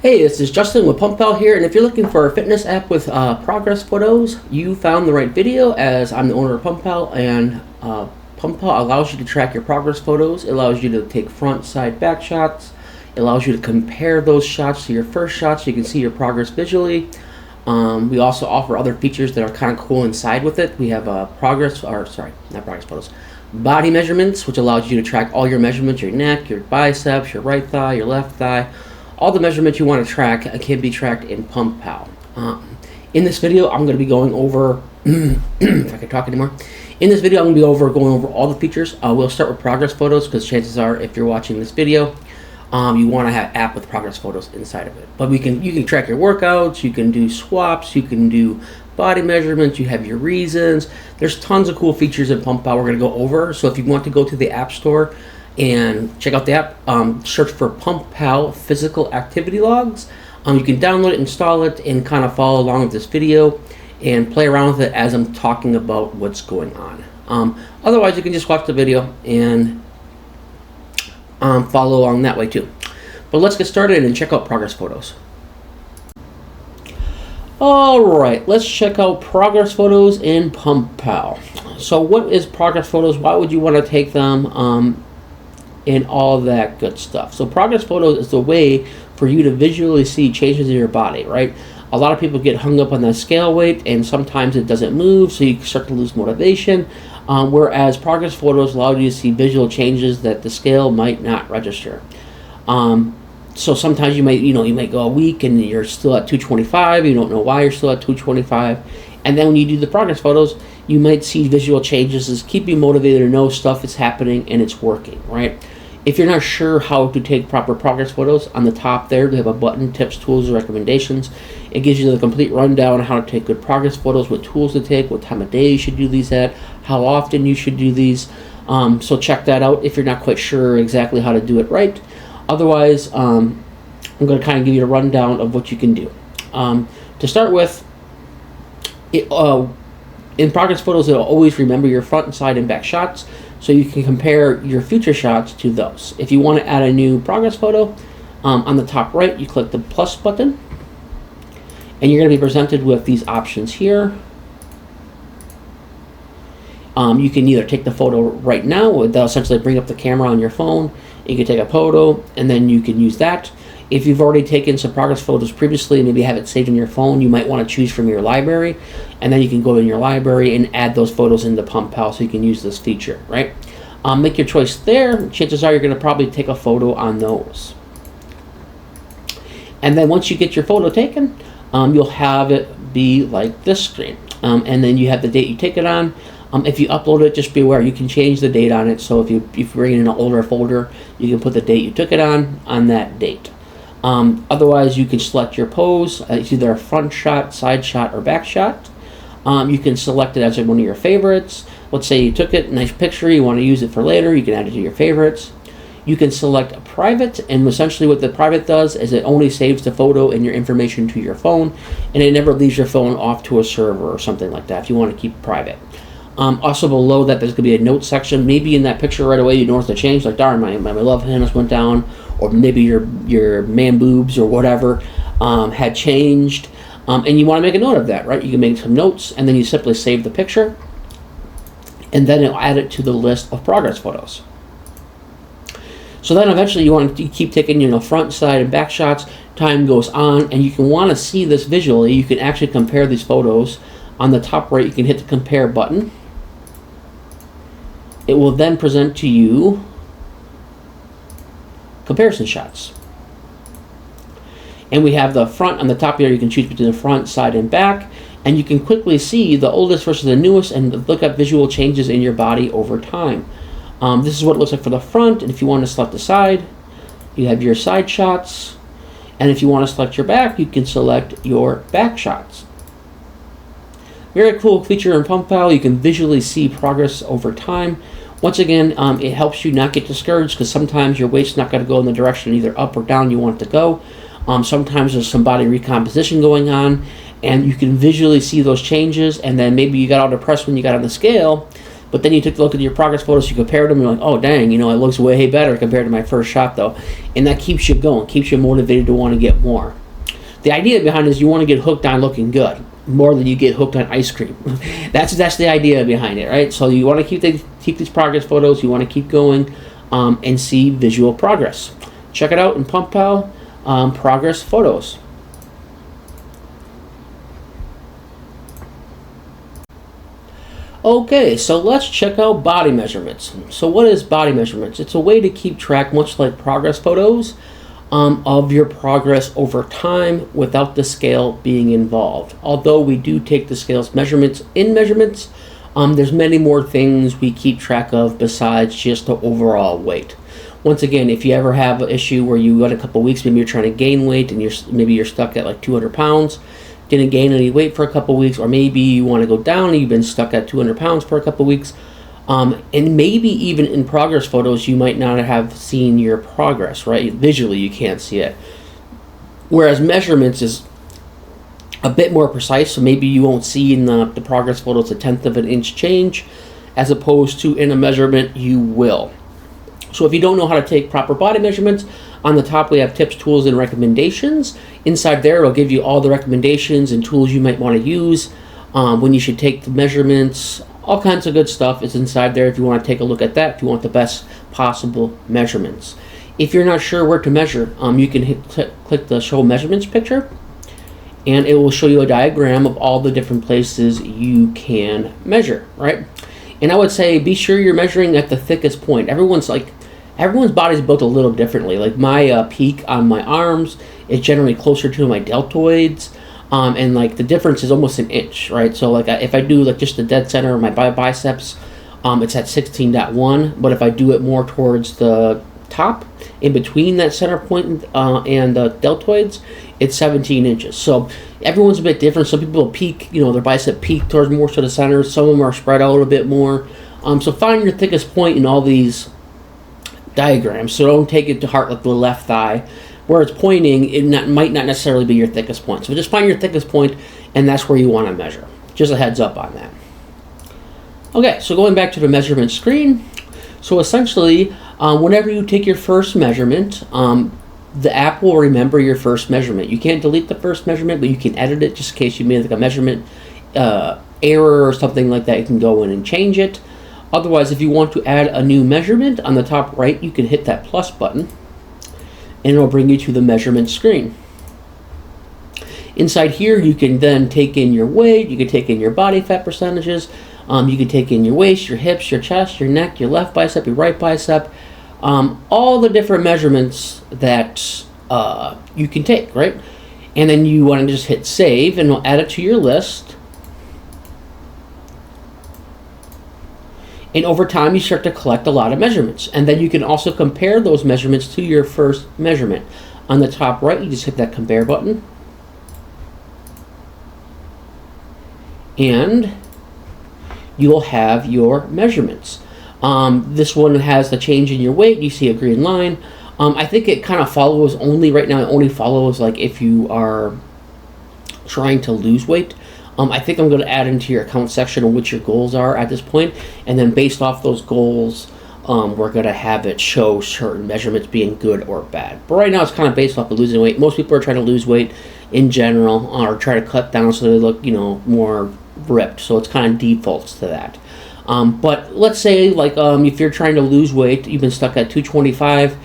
Hey, this is Justin with PumpPal here, and if you're looking for a fitness app with progress photos, you found the right video, as I'm the owner of PumpPal, and PumpPal allows you to track your progress photos. It allows you to take front, side, back shots. It allows you to compare those shots to your first shots so you can see your progress visually. We also offer other features that are kind of cool inside with it. We have not progress photos, body measurements, which allows you to track all your measurements, your neck, your biceps, your right thigh, your left thigh. All the measurements you want to track can be tracked in PumpPal. In this video, I'm going to be going over, if I can talk anymore. In this video, I'm going to be going over all the features. We'll start with progress photos, because chances are, if you're watching this video, you want to have an app with progress photos inside of it. But you can track your workouts, you can do swaps, you can do body measurements, you have your reasons. There's tons of cool features in PumpPal we're going to go over. So if you want to go to the App Store and check out the app, search for PumpPal Physical Activity Logs. You can download it, install it, and kind of follow along with this video and play around with it as I'm talking about what's going on. Otherwise, you can just watch the video and follow along that way too. But let's get started and check out progress photos. Alright, let's check out progress photos in PumpPal. So what is progress photos? Why would you want to take them? And all that good stuff. So progress photos is the way for you to visually see changes in your body, right? A lot of people get hung up on that scale weight, and sometimes it doesn't move, so you start to lose motivation. Whereas progress photos allow you to see visual changes that the scale might not register. So sometimes you might go a week and you're still at 225. You don't know why you're still at 225. And then when you do the progress photos, you might see visual changes that keep you motivated to know stuff is happening and it's working, right? If you're not sure how to take proper progress photos, on the top there, they have a button, tips, tools, and recommendations. It gives you the complete rundown on how to take good progress photos, what tools to take, what time of day you should do these at, how often you should do these. So check that out if you're not quite sure exactly how to do it right. Otherwise, I'm going to kind of give you a rundown of what you can do. To start with, in progress photos, it'll always remember your front, side, and back shots, so you can compare your future shots to those. If you want to add a new progress photo, on the top right, you click the plus button, and you're going to be presented with these options here. You can either take the photo right now, that'll essentially bring up the camera on your phone. You can take a photo, and then you can use that. If you've already taken some progress photos previously, maybe have it saved in your phone, you might want to choose from your library, and then you can go in your library and add those photos into PumpPal so you can use this feature, right? Make your choice there. Chances are you're going to probably take a photo on those. And then once you get your photo taken, you'll have it be like this screen. And then you have the date you take it on. If you upload it, just be aware you can change the date on it. So if you bring in an older folder, you can put the date you took it on that date. Otherwise, you can select your pose. It's either a front shot, side shot, or back shot. You can select it as one of your favorites. Let's say you took it, nice picture, you want to use it for later, you can add it to your favorites. You can select a private, and essentially what the private does is it only saves the photo and your information to your phone, and it never leaves your phone off to a server or something like that if you want to keep private. Also below that, there's going to be a note section. Maybe in that picture right away you notice the change, like darn, my love handles went down, or maybe your man boobs or whatever had changed, and you want to make a note of that, right? You can make some notes, and then you simply save the picture, and then it'll add it to the list of progress photos. So then eventually you want to keep taking, front, side, and back shots. Time goes on, and you can want to see this visually. You can actually compare these photos. On the top right, you can hit the compare button. It will then present to you comparison shots. And we have the front on the top here. You can choose between the front, side, and back. And you can quickly see the oldest versus the newest and look at visual changes in your body over time. This is what it looks like for the front. And if you want to select the side, you have your side shots. And if you want to select your back, you can select your back shots. Very cool feature in PumpPal. You can visually see progress over time. Once again, it helps you not get discouraged, because sometimes your weight's not going to go in the direction either up or down you want it to go. Sometimes there's some body recomposition going on, and you can visually see those changes, and then maybe you got all depressed when you got on the scale, but then you took a look at your progress photos, you compared them, and you're like, oh dang, you know, it looks way better compared to my first shot though. And that keeps you going, keeps you motivated to want to get more. The idea behind it is you want to get hooked on looking good more than you get hooked on ice cream. That's the idea behind it, right? So you want to keep these progress photos, you want to keep going and see visual progress. Check it out in PumpPal, progress photos. Okay, so let's check out body measurements. So what is body measurements? It's a way to keep track, much like progress photos, of your progress over time without the scale being involved. Although we do take the scale's measurements, there's many more things we keep track of besides just the overall weight. Once again, if you ever have an issue where you got a couple weeks, maybe you're trying to gain weight and maybe you're stuck at like 200 pounds, didn't gain any weight for a couple weeks, or maybe you want to go down and you've been stuck at 200 pounds for a couple weeks, and maybe even in progress photos you might not have seen your progress, right? Visually you can't see it, whereas measurements is a bit more precise, so maybe you won't see in the progress photos a 1/10 of an inch change, as opposed to in a measurement you will. So if you don't know how to take proper body measurements, on the top we have tips, tools, and recommendations. Inside there it'll give you all the recommendations and tools you might want to use when you should take the measurements. All kinds of good stuff is inside there if you want to take a look at that, if you want the best possible measurements. If you're not sure where to measure, you can click the show measurements picture, and it will show you a diagram of all the different places you can measure, right? And I would say be sure you're measuring at the thickest point. Everyone's body is built a little differently. Like my peak on my arms is generally closer to my deltoids, and like the difference is almost an inch, right? So like if I do like just the dead center of my biceps, it's at 16.1, but if I do it more towards the top, in between that center point and the deltoids, it's 17 inches. So everyone's a bit different. Some people peak, their bicep peak towards more to the center. Some of them are spread out a bit more. So find your thickest point in all these diagrams. So don't take it to heart like the left thigh. Where it's pointing, might not necessarily be your thickest point. So just find your thickest point, and that's where you want to measure. Just a heads up on that. Okay, so going back to the measurement screen. So essentially, whenever you take your first measurement, the app will remember your first measurement. You can't delete the first measurement, but you can edit it just in case you made like a measurement error or something like that. You can go in and change it. Otherwise, if you want to add a new measurement, on the top right, you can hit that plus button, and it'll bring you to the measurement screen. Inside here, you can then take in your weight, you can take in your body fat percentages, you can take in your waist, your hips, your chest, your neck, your left bicep, your right bicep, all the different measurements that you can take, right? And then you want to just hit save, and it'll add it to your list. And over time, you start to collect a lot of measurements. And then you can also compare those measurements to your first measurement. On the top right, you just hit that compare button. And you'll have your measurements. This one has the change in your weight. You see a green line. I think it kind of follows right now, it only follows like if you are trying to lose weight. I think I'm going to add into your account section of what your goals are at this point, and then based off those goals, we're going to have it show certain measurements being good or bad. But right now it's kind of based off of losing weight. Most people are trying to lose weight in general, or try to cut down so they look, more ripped. So it's kind of defaults to that. But let's say like if you're trying to lose weight, you've been stuck at 225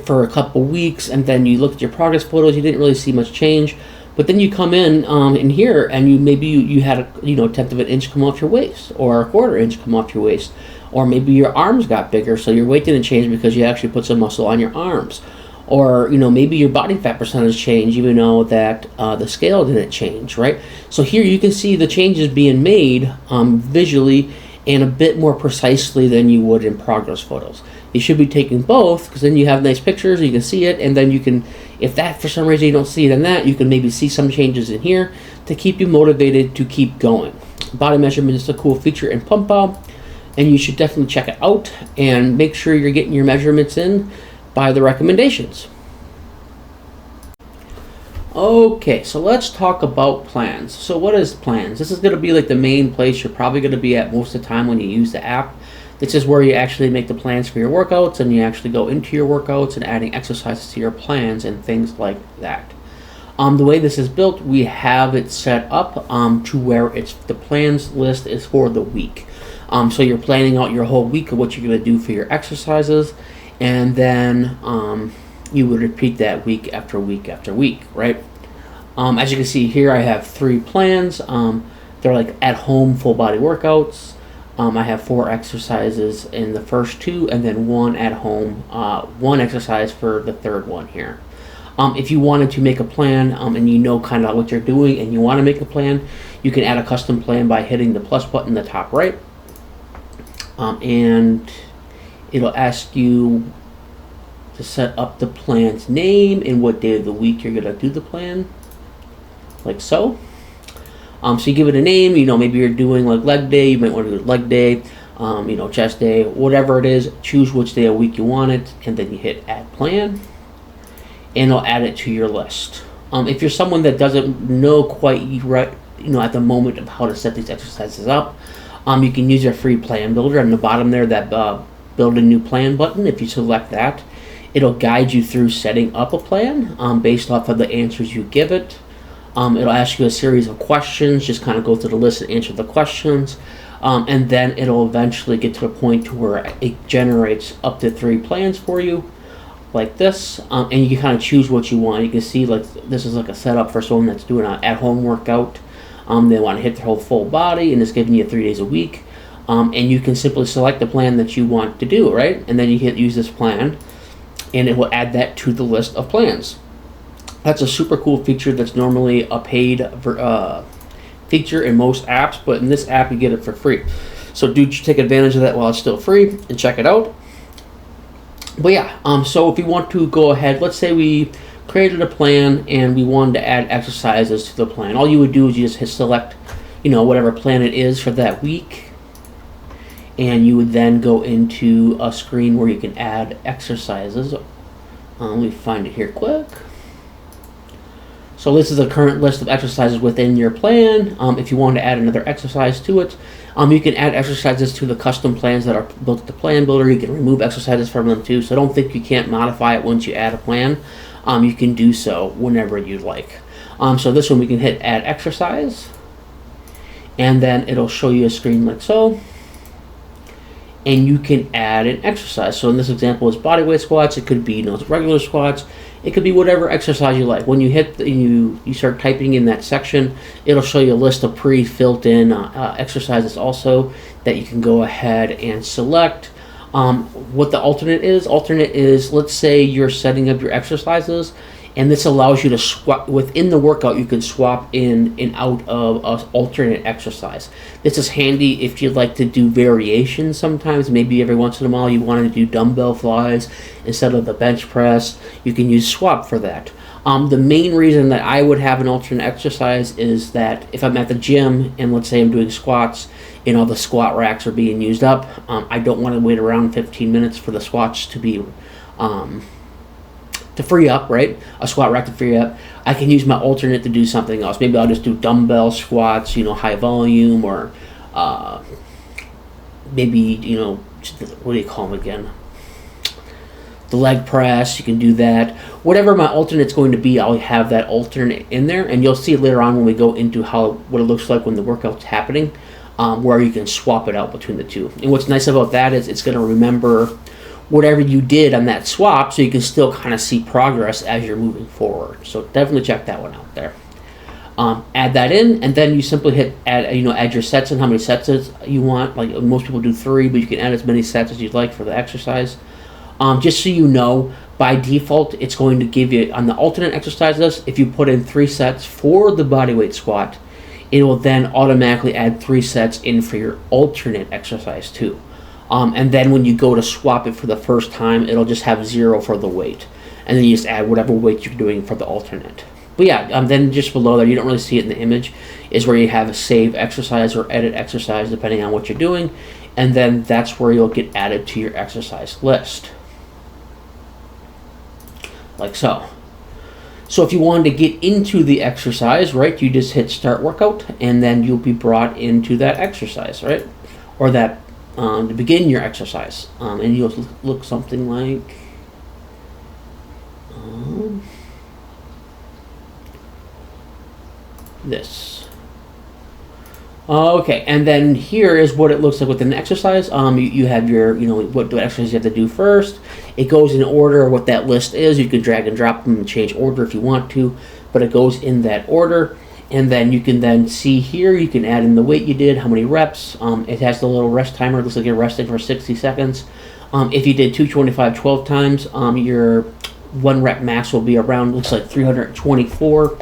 for a couple weeks, and then you look at your progress photos, you didn't really see much change. But then you come in here, and you had a 1/10 of an inch come off your waist, or a 1/4 inch come off your waist, or maybe your arms got bigger, so your weight didn't change because you actually put some muscle on your arms, or maybe your body fat percentage changed even though that the scale didn't change, right? So here you can see the changes being made visually and a bit more precisely than you would in progress photos. You should be taking both, because then you have nice pictures, you can see it, and then you can, if that for some reason you don't see it in that, you can maybe see some changes in here to keep you motivated to keep going. Body measurement is a cool feature in PumpPal, and you should definitely check it out and make sure you're getting your measurements in by the recommendations. Okay, so let's talk about plans. So what is plans? This is going to be like the main place you're probably going to be at most of the time when you use the app. This is where you actually make the plans for your workouts, and you actually go into your workouts and adding exercises to your plans and things like that. The way this is built, we have it set up to where it's the plans list is for the week. So you're planning out your whole week of what you're going to do for your exercises, and then you would repeat that week after week after week, right? As you can see here, I have 3 plans. They're like at-home full-body workouts. I have 4 exercises in the first 2, and then 1 at-home, 1 exercise for the third one here. If you wanted to make a plan and you know kind of what you're doing and you want to make a plan, you can add a custom plan by hitting the plus button in the top right. And it'll ask you to set up the plan's name and what day of the week you're going to do the plan, like so. So you give it a name, maybe you're doing like leg day, you might want to do leg day, chest day, whatever it is, choose which day of the week you want it, and then you hit add plan, and it'll add it to your list. If you're someone that doesn't know quite right, at the moment of how to set these exercises up, you can use your free plan builder on the bottom there, that build a new plan button. If you select that, it'll guide you through setting up a plan based off of the answers you give it. It'll ask you a series of questions, just kind of go through the list and answer the questions, and then it'll eventually get to the point to where it generates up to 3 plans for you, like this, and you can kind of choose what you want. You can see like this is like a setup for someone that's doing an at-home workout. They want to hit their whole full body, and it's giving you 3 days a week, and you can simply select the plan that you want to do, right? And then you hit use this plan, and it will add that to the list of plans. That's a super cool feature that's normally a paid feature in most apps, but in this app you get it for free. So do take advantage of that while it's still free and check it out. But yeah, so if you want to go ahead, let's say we created a plan and we wanted to add exercises to the plan. All you would do is you just hit select, whatever plan it is for that week, and you would then go into a screen where you can add exercises. Let me find it here quick. So this is the current list of exercises within your plan. If you want to add another exercise to it, you can add exercises to the custom plans that are built at the plan builder. You can remove exercises from them too. So don't think you can't modify it once you add a plan. You can do so whenever you'd like. So this one we can hit add exercise, and then it'll show you a screen like so. And you can add an exercise. So in this example, it's bodyweight squats. It could be regular squats. It could be whatever exercise you like. When you hit you start typing in that section, it'll show you a list of pre-filled in exercises also that you can go ahead and select. What the alternate is, let's say you're setting up your exercises, and this allows you to swap within the workout. You can swap in and out of an alternate exercise. This is handy if you'd like to do variations sometimes. Maybe every once in a while you want to do dumbbell flies instead of the bench press. You can use swap for that. The main reason that I would have an alternate exercise is that if I'm at the gym and let's say I'm doing squats, the squat racks are being used up. I don't want to wait around 15 minutes for the squats to be to free up, right? A squat rack to free up. I can use my alternate to do something else. Maybe I'll just do dumbbell squats, high volume, or maybe, what do you call them again? The leg press, you can do that. Whatever my alternate's going to be, I'll have that alternate in there, and you'll see later on when we go into what it looks like when the workout's happening, where you can swap it out between the two. And what's nice about that is it's going to remember whatever you did on that swap, so you can still kind of see progress as you're moving forward. So definitely check that one out there. Add that in, and then you simply hit add your sets and how many sets you want. Like most people do 3, but you can add as many sets as you'd like for the exercise. Just so you know, by default, it's going to give you, on the alternate exercises, if you put in 3 sets for the bodyweight squat, it will then automatically add 3 sets in for your alternate exercise too. And then when you go to swap it for the first time, it'll just have 0 for the weight. And then you just add whatever weight you're doing for the alternate. But yeah, then just below there, you don't really see it in the image, is where you have a save exercise or edit exercise, depending on what you're doing. And then that's where you'll get added to your exercise list. Like so. So if you wanted to get into the exercise, right, you just hit start workout, and then you'll be brought into that exercise, right, or that to begin your exercise, and you'll look something like this. Okay, and then here is what it looks like with an exercise. You have your, what exercise you have to do first. It goes in order of what that list is. You can drag and drop them and change order if you want to, but it goes in that order. And then you can then see here, you can add in the weight you did, how many reps. It has the little rest timer. It looks like you're resting for 60 seconds. If you did 225 12 times, your 1 rep max will be around, looks like 324.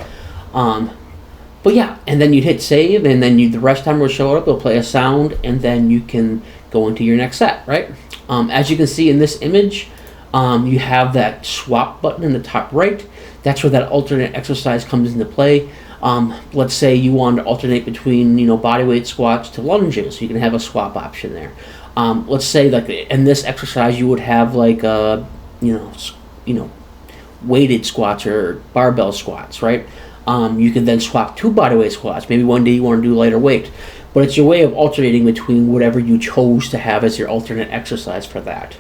But yeah, and then you'd hit save, and then the rest timer will show up. It'll play a sound, and then you can go into your next set, right? As you can see in this image, you have that swap button in the top right. That's where that alternate exercise comes into play. Let's say you want to alternate between, bodyweight squats to lunges. You can have a swap option there. Let's say like in this exercise, you would have like weighted squats or barbell squats, right? You can then swap to bodyweight squats. Maybe one day you want to do lighter weight, but it's your way of alternating between whatever you chose to have as your alternate exercise for that.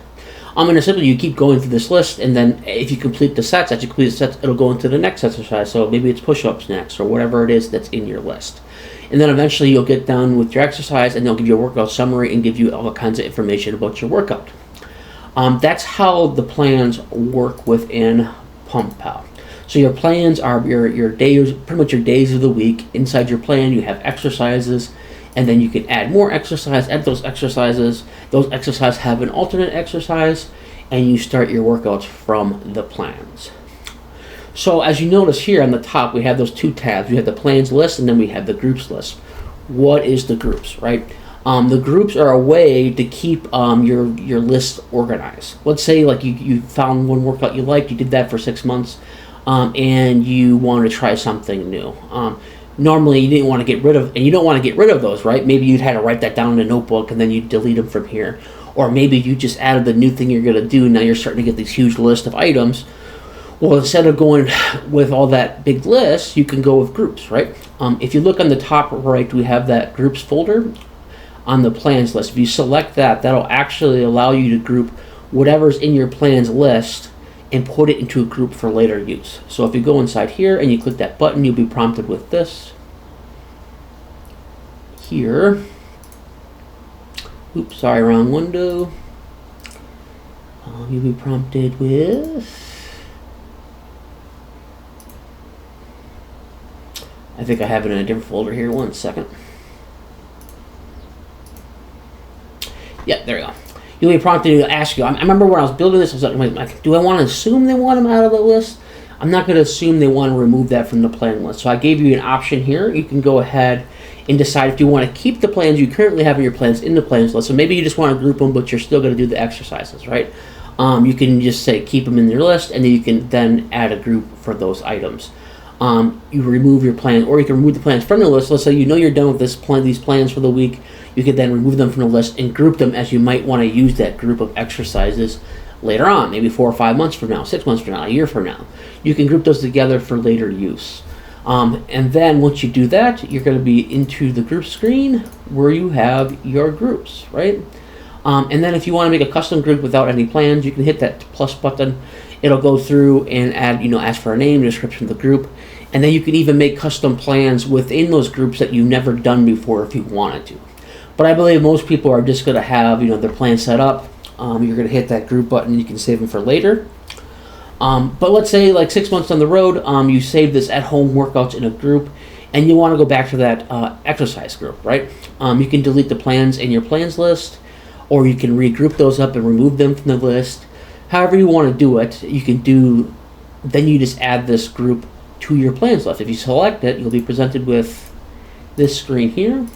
And simply you keep going through this list, and then if you complete the sets, as you complete the sets, it'll go into the next exercise. So maybe it's push-ups next, or whatever it is that's in your list. And then eventually you'll get done with your exercise, and they'll give you a workout summary and give you all kinds of information about your workout. That's how the plans work within PumpPal. So your plans are your days, pretty much your days of the week. Inside your plan, you have exercises, and then you can add more exercise, add those exercises. Those exercises have an alternate exercise, and you start your workouts from the plans. So as you notice here on the top, we have those two tabs. We have the plans list, and then we have the groups list. What is the groups, right? The groups are a way to keep your list organized. Let's say like you found one workout you liked, you did that for 6 months, and you want to try something new. Normally you didn't want to get rid of, and you don't want to get rid of those, right? Maybe you'd had to write that down in a notebook and then you delete them from here. Or maybe you just added the new thing you're going to do, now you're starting to get these huge list of items. Well, instead of going with all that big list, you can go with groups, right? If you look on the top right, we have that groups folder on the plans list. If you select that, that'll actually allow you to group whatever's in your plans list and put it into a group for later use. So if you go inside here and you click that button, you'll be prompted with this here. Oops, sorry, wrong window. You'll be prompted with, I think I have it in a different folder here. 1 second. Yeah, there we go. You'll be prompted to ask you. I remember when I was building this, I was like, do I want to assume they want them out of the list? I'm not going to assume they want to remove that from the plan list. So I gave you an option here. You can go ahead and decide if you want to keep the plans you currently have in your plans in the plans list. So maybe you just want to group them, but you're still going to do the exercises, right? You can just say keep them in your list, and then you can then add a group for those items. You remove your plan, or you can remove the plans from the list. Let's say you know you're done with these plans for the week. You could then remove them from the list and group them as you might want to use that group of exercises later on, maybe 4 or 5 months from now, 6 months from now, a year from now. You can group those together for later use. And then once you do that, you're going to be into the group screen where you have your groups, right? And then if you want to make a custom group without any plans, you can hit that plus button. It'll go through and add, ask for a name, description of the group. And then you can even make custom plans within those groups that you've never done before if you wanted to. But I believe most people are just going to have, their plan set up. You're going to hit that group button. You can save them for later. But let's say like 6 months down the road, you save this at-home workouts in a group, and you want to go back to that exercise group, right? You can delete the plans in your plans list, or you can regroup those up and remove them from the list. However you want to do it, you can do. Then you just add this group to your plans list. If you select it, you'll be presented with this screen here.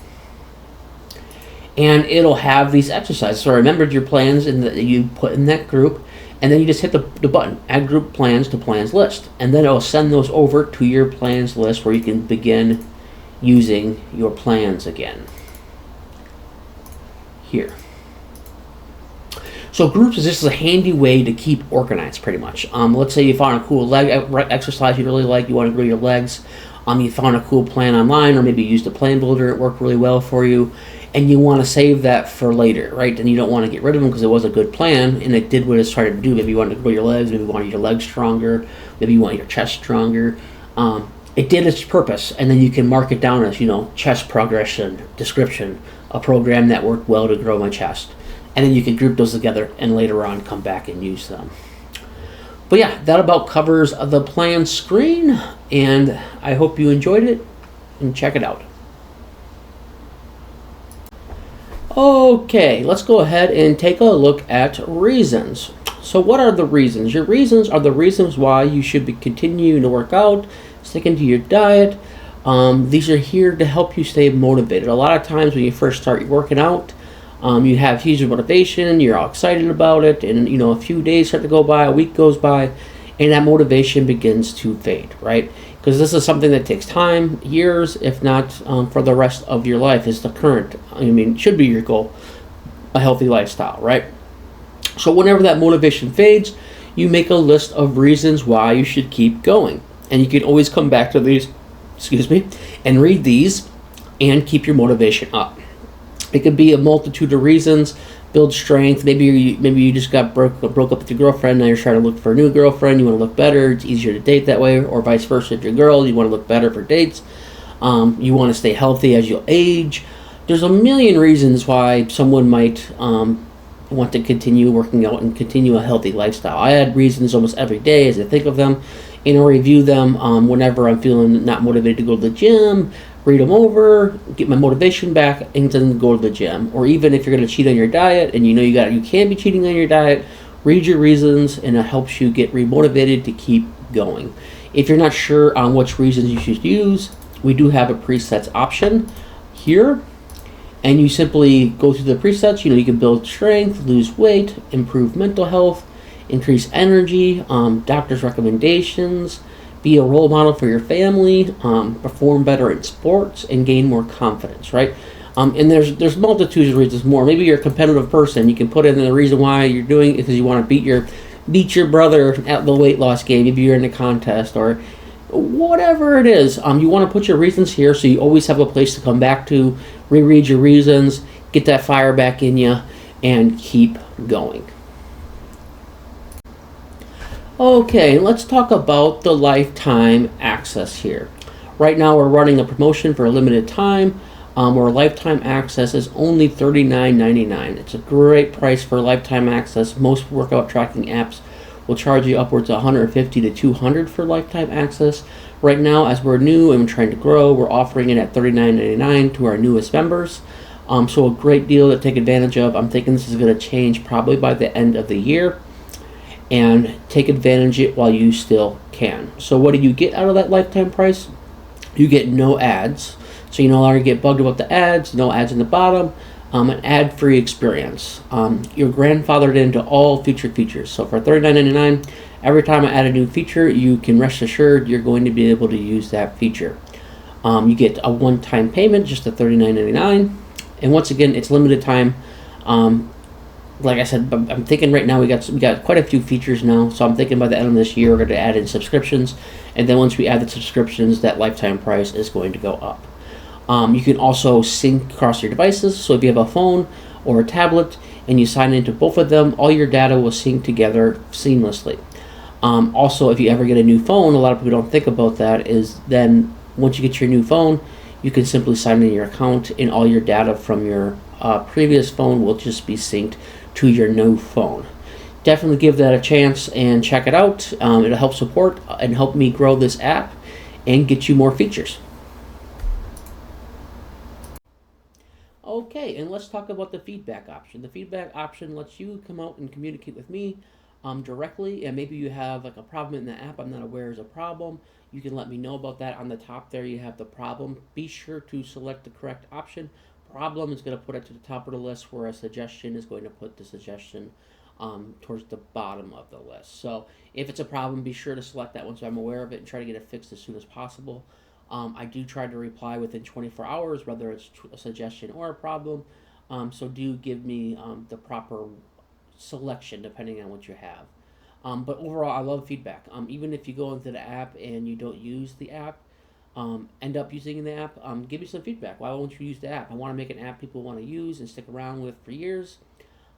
And it'll have these exercises. So remembered your plans that you put in that group, and then you just hit the button, add group plans to plans list. And then it'll send those over to your plans list where you can begin using your plans again. Here. So groups is just a handy way to keep organized, pretty much. Let's say you found a cool leg exercise you really like, you want to grow your legs. You found a cool plan online, or maybe you used a plan builder, it worked really well for you, and you want to save that for later, right? And you don't want to get rid of them because it was a good plan and it did what it's trying to do. Maybe you wanted to grow your legs, maybe you wanted your legs stronger, maybe you want your chest stronger. It did its purpose, and then you can mark it down as, chest progression, description, a program that worked well to grow my chest. And then you can group those together and later on come back and use them. But yeah, that about covers the plan screen, and I hope you enjoyed it, and check it out. Okay, let's go ahead and take a look at reasons. So what are the reasons? Your reasons are the reasons why you should be continuing to work out, sticking to your diet. These are here to help you stay motivated. A lot of times when you first start working out, you have huge motivation, you're all excited about it, and a few days start to go by, a week goes by, and that motivation begins to fade, right? Because this is something that takes time, years, if not for the rest of your life, is the current, should be your goal, a healthy lifestyle, right? So whenever that motivation fades, you make a list of reasons why you should keep going. And you can always come back to these, and read these and keep your motivation up. It could be a multitude of reasons. Build strength. Maybe you just got broke up with your girlfriend. Now you're trying to look for a new girlfriend. You want to look better. It's easier to date that way, or vice versa. If you're a girl, you want to look better for dates. You want to stay healthy as you age. There's a million reasons why someone might want to continue working out and continue a healthy lifestyle. I add reasons almost every day as I think of them, and I review them whenever I'm feeling not motivated to go to the gym. Read them over, get my motivation back, and then go to the gym. Or even if you're going to cheat on your diet and you can't be cheating on your diet, read your reasons, and it helps you get remotivated to keep going. If you're not sure on which reasons you should use, we do have a presets option here, and you simply go through the presets. You can build strength, lose weight, improve mental health, increase energy, doctor's recommendations, be a role model for your family, perform better in sports, and gain more confidence, right? And there's multitudes of reasons more. Maybe you're a competitive person. You can put in the reason why you're doing it because you want to beat your brother at the weight loss game. Maybe you're in a contest or whatever it is. You want to put your reasons here so you always have a place to come back to, reread your reasons, get that fire back in you, and keep going. Okay, let's talk about the lifetime access here. Right now we're running a promotion for a limited time where lifetime access is only $39.99. It's a great price for lifetime access. Most workout tracking apps will charge you upwards of $150 to $200 for lifetime access. Right now, as we're new and trying to grow, we're offering it at $39.99 to our newest members. So a great deal to take advantage of. I'm thinking this is going to change probably by the end of the year. And take advantage of it while you still can. So what do you get out of that lifetime price? You get no ads. So you no longer get bugged about the ads, no ads in the bottom, an ad-free experience. You're grandfathered into all future features. So for $39.99, every time I add a new feature, you can rest assured you're going to be able to use that feature. You get a one-time payment, just a $39.99. And once again, it's limited time. Like I said, I'm thinking right now we got quite a few features now, so I'm thinking by the end of this year we're going to add in subscriptions, and then once we add the subscriptions, that lifetime price is going to go up. You can also sync across your devices, so if you have a phone or a tablet and you sign into both of them, all your data will sync together seamlessly. Also, if you ever get a new phone, a lot of people don't think about that, is then once you get your new phone, you can simply sign in your account and all your data from your previous phone will just be synced to your new phone. Definitely give that a chance and check it out. It'll help support and help me grow this app and get you more features. Okay, and let's talk about the feedback option. The feedback option lets you come out and communicate with me directly, and maybe you have like a problem in the app I'm not aware is a problem. You can let me know about that. On the top there you have the problem. Be sure to select the correct option. Problem is going to put it to the top of the list, where a suggestion is going to put the suggestion towards the bottom of the list. So if it's a problem, be sure to select that one so I'm aware of it and try to get it fixed as soon as possible. I do try to reply within 24 hours, whether it's a suggestion or a problem. So do give me the proper selection depending on what you have. But overall, I love feedback. Even if you go into the app and you don't use the app, end up using the app, give me some feedback. Why won't you use the app? I want to make an app people want to use and stick around with for years.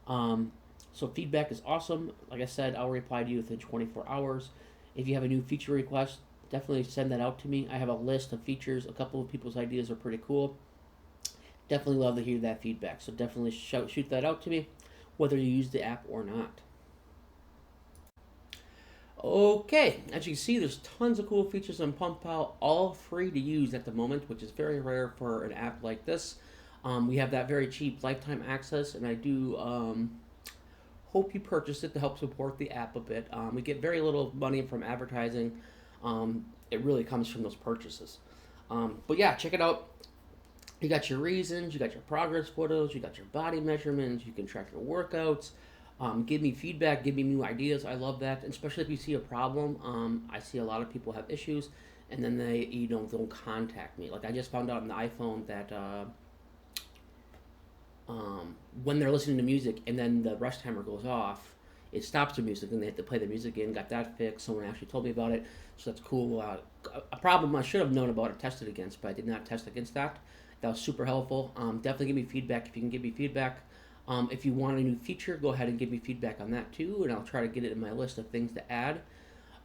So feedback is awesome. Like I said, I'll reply to you within 24 hours. If you have a new feature request, definitely send that out to me. I have a list of features. A couple of people's ideas are pretty cool. Definitely love to hear that feedback. So definitely shoot that out to me, whether you use the app or not. Okay, as you can see, there's tons of cool features on PumpPal, all free to use at the moment, which is very rare for an app like this. We have that very cheap lifetime access, and I do hope you purchase it to help support the app a bit. We get very little money from advertising. It really comes from those purchases. But yeah, check it out. You got your reasons, you got your progress photos, you got your body measurements, you can track your workouts. Give me feedback, give me new ideas. I love that, and especially if you see a problem. I see a lot of people have issues, and then they don't contact me. Like I just found out on the iPhone that when they're listening to music and then the rest timer goes off, it stops the music and they have to play the music again. Got that fixed. Someone actually told me about it, so that's cool. A problem I should have known about or tested against, but I did not test against that. That was super helpful. Definitely give me feedback if you can give me feedback. If you want a new feature, go ahead and give me feedback on that too, and I'll try to get it in my list of things to add.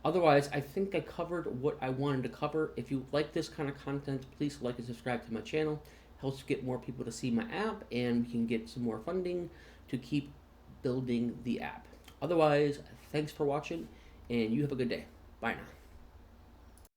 Otherwise, I think I covered what I wanted to cover. If you like this kind of content, please like and subscribe to my channel. Helps get more people to see my app, and we can get some more funding to keep building the app. Otherwise, thanks for watching, and you have a good day. Bye now.